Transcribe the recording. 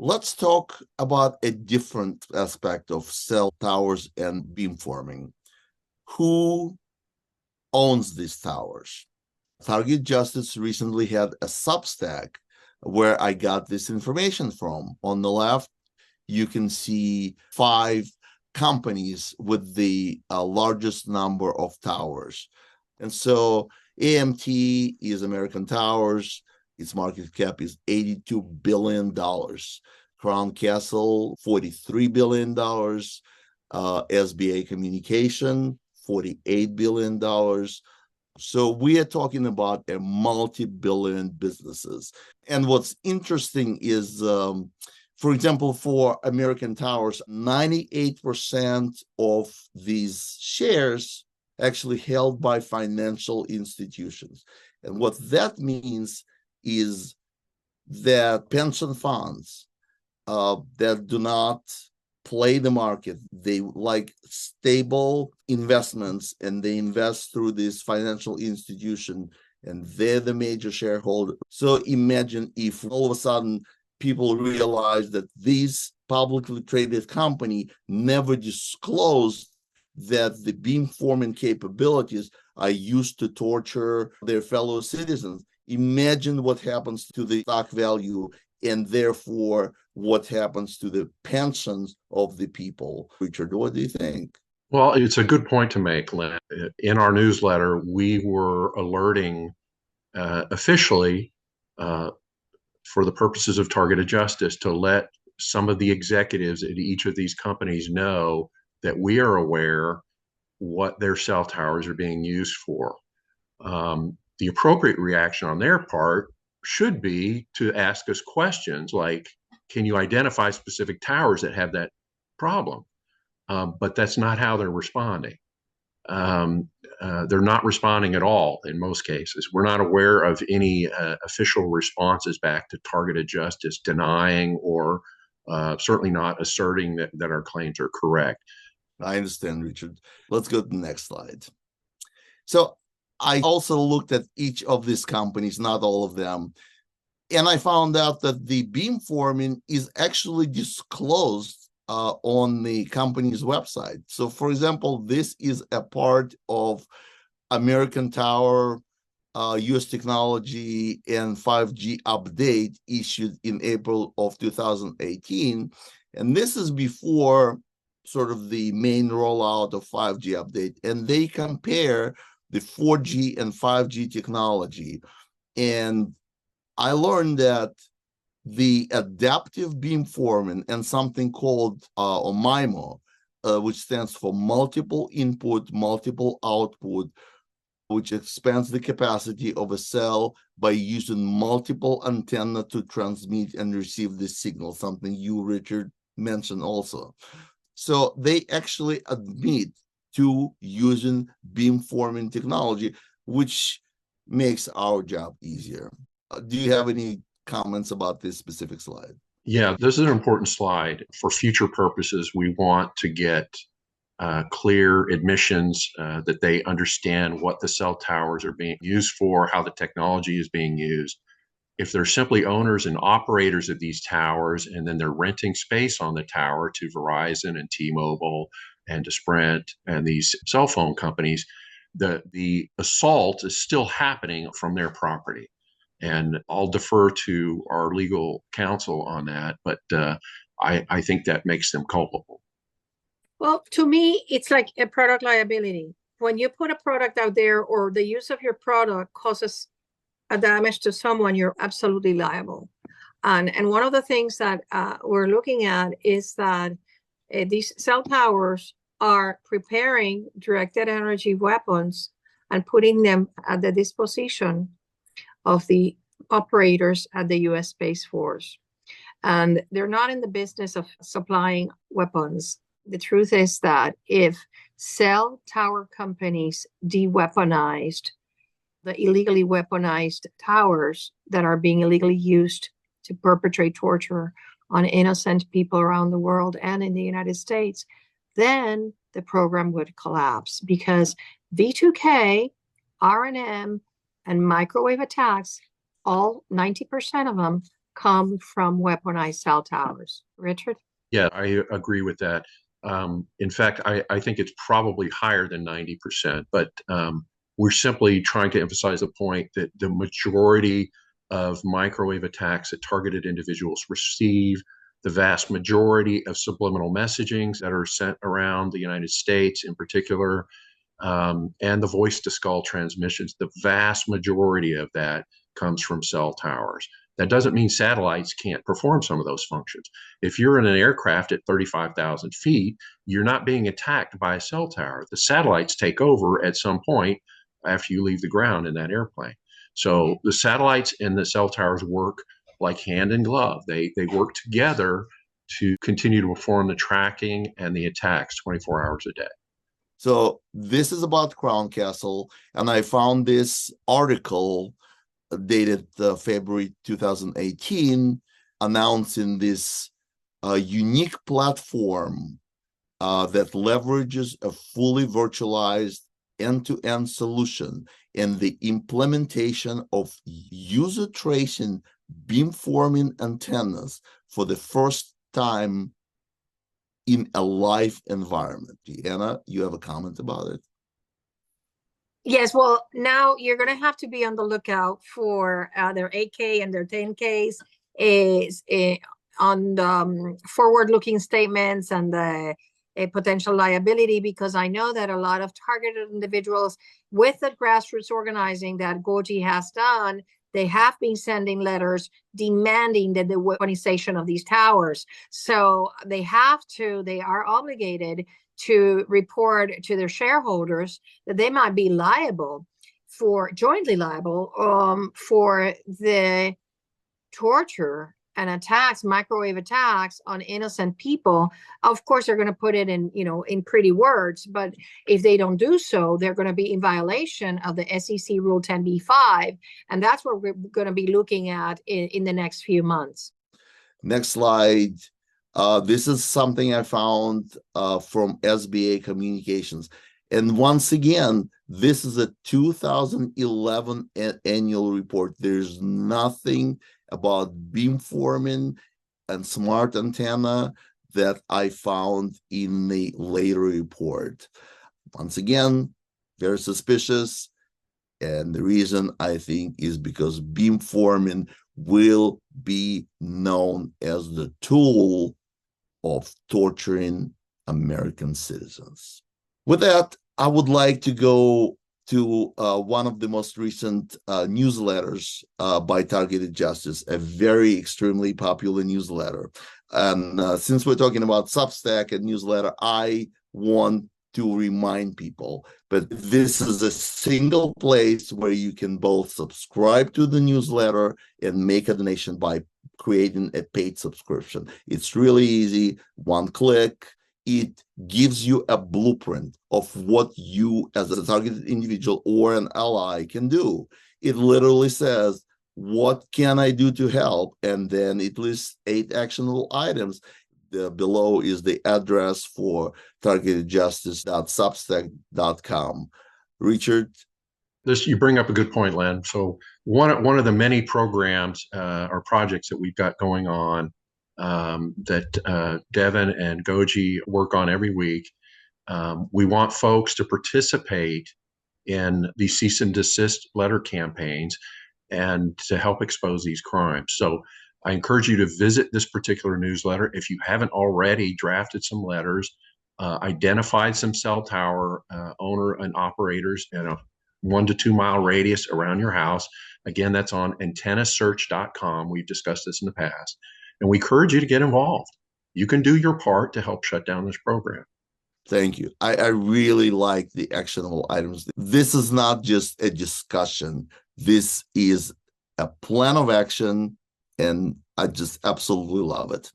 Let's talk about a different aspect of cell towers and beamforming. Who owns these towers? Target Justice recently had a Substack where I got this information from. On the left, you can see 5 companies with the largest number of towers. And so AMT is American Towers. Its market cap is $82 billion. Crown Castle, $43 billion. SBA Communication, $48 billion. So we are talking about a multi-billion businesses. And what's interesting is, for example, for American Towers, 98% of these shares actually held by financial institutions. And what that means is that pension funds that do not play the market, they like stable investments, and they invest through this financial institution, and they're the major shareholder. So imagine if all of a sudden people realize that this publicly traded company never disclosed that the beamforming capabilities are used to torture their fellow citizens. Imagine what happens to the stock value, and therefore what happens to the pensions of the people. Richard, what do you think? Well, it's a good point to make, Lynn. In our newsletter, we were alerting officially for the purposes of targeted justice to let some of the executives at each of these companies know that we are aware what their cell towers are being used for. The appropriate reaction on their part should be to ask us questions like, can you identify specific towers that have that problem? But that's not how they're responding. They're not responding at all in most cases. We're not aware of any official responses back to targeted justice denying or certainly not asserting that our claims are correct. I understand, Richard. Let's go to the next slide. So I also looked at each of these companies, not all of them, and I found out that the beamforming is actually disclosed on the company's website. So, for example, this is a part of American Tower US Technology and 5G update issued in April of 2018. And this is before sort of the main rollout of 5G update. And they compare the 4G and 5G technology. And I learned that the adaptive beamforming and something called MIMO, which stands for multiple input, multiple output, which expands the capacity of a cell by using multiple antenna to transmit and receive the signal, something you, Richard, mentioned also. So they actually admit to using beamforming technology, which makes our job easier. Do you have any comments about this specific slide? Yeah, this is an important slide. For future purposes, we want to get clear admissions that they understand what the cell towers are being used for, how the technology is being used. If they're simply owners and operators of these towers, and then they're renting space on the tower to Verizon and T-Mobile and to Sprint and these cell phone companies, the assault is still happening from their property. And I'll defer to our legal counsel on that, but I think that makes them culpable. Well, to me, it's like a product liability. When you put a product out there or the use of your product causes a damage to someone, you're absolutely liable. And one of the things that we're looking at is that these cell towers are preparing directed energy weapons and putting them at the disposition of the operators at the U.S. Space Force. And they're not in the business of supplying weapons. The truth is that if cell tower companies de-weaponized the illegally weaponized towers that are being illegally used to perpetrate torture on innocent people around the world and in the United States, then the program would collapse, because V2K, R&M, and microwave attacks, all 90% of them come from weaponized cell towers. Richard? Yeah, I agree with that. In fact, I think it's probably higher than 90%, but we're simply trying to emphasize the point that the majority of microwave attacks at targeted individuals receive the vast majority of subliminal messagings that are sent around the United States in particular, and the voice to skull transmissions. The vast majority of that comes from cell towers. That doesn't mean satellites can't perform some of those functions. If you're in an aircraft at 35,000 feet, you're not being attacked by a cell tower. The satellites take over at some point after you leave the ground in that airplane. So the satellites and the cell towers work like hand in glove. They work together to continue to perform the tracking and the attacks 24 hours a day. So this is about Crown Castle, and I found this article dated February 2018, announcing this unique platform that leverages a fully virtualized end-to-end solution and the implementation of user tracing beamforming antennas for the first time in a live environment. Deanna, you have a comment about it? Yes, well, now you're going to have to be on the lookout for their 8K and their 10Ks is on the forward-looking statements and the potential liability, because I know that a lot of targeted individuals with the grassroots organizing that Goji has done, they have been sending letters demanding that the weaponization of these towers. So they are obligated to report to their shareholders that they might be jointly liable for the torture and attacks, microwave attacks on innocent people. Of course, they're going to put it in pretty words, but if they don't do so, they're going to be in violation of the SEC Rule 10b-5, and that's what we're going to be looking at in the next few months. Next slide. This is something I found from SBA Communications. And once again, this is a 2011 annual report. There's nothing about beamforming and smart antenna that I found in the later report. Once again, very suspicious. And the reason, I think, is because beamforming will be known as the tool of torturing American citizens. With that, I would like to go to one of the most recent newsletters by Targeted Justice, a very extremely popular newsletter. And since we're talking about Substack and newsletter, I want to remind people, but this is a single place where you can both subscribe to the newsletter and make a donation by creating a paid subscription. It's really easy, one click. It gives you a blueprint of what you as a targeted individual or an ally can do. It literally says, what can I do to help? And then it lists 8 actionable items. Below is the address for targetedjustice.substack.com. Richard? You bring up a good point, Len. So one of the many programs or projects that we've got going on that Devin and Goji work on every week, we want folks to participate in the cease and desist letter campaigns and to help expose these crimes. So I encourage you to visit this particular newsletter. If you haven't already drafted some letters, identified some cell tower owner and operators in a 1 to 2 mile radius around your house. Again, that's on antennasearch.com. We've discussed this in the past. And we encourage you to get involved. You can do your part to help shut down this program. Thank you. I really like the actionable items. This is not just a discussion. This is a plan of action, and I just absolutely love it.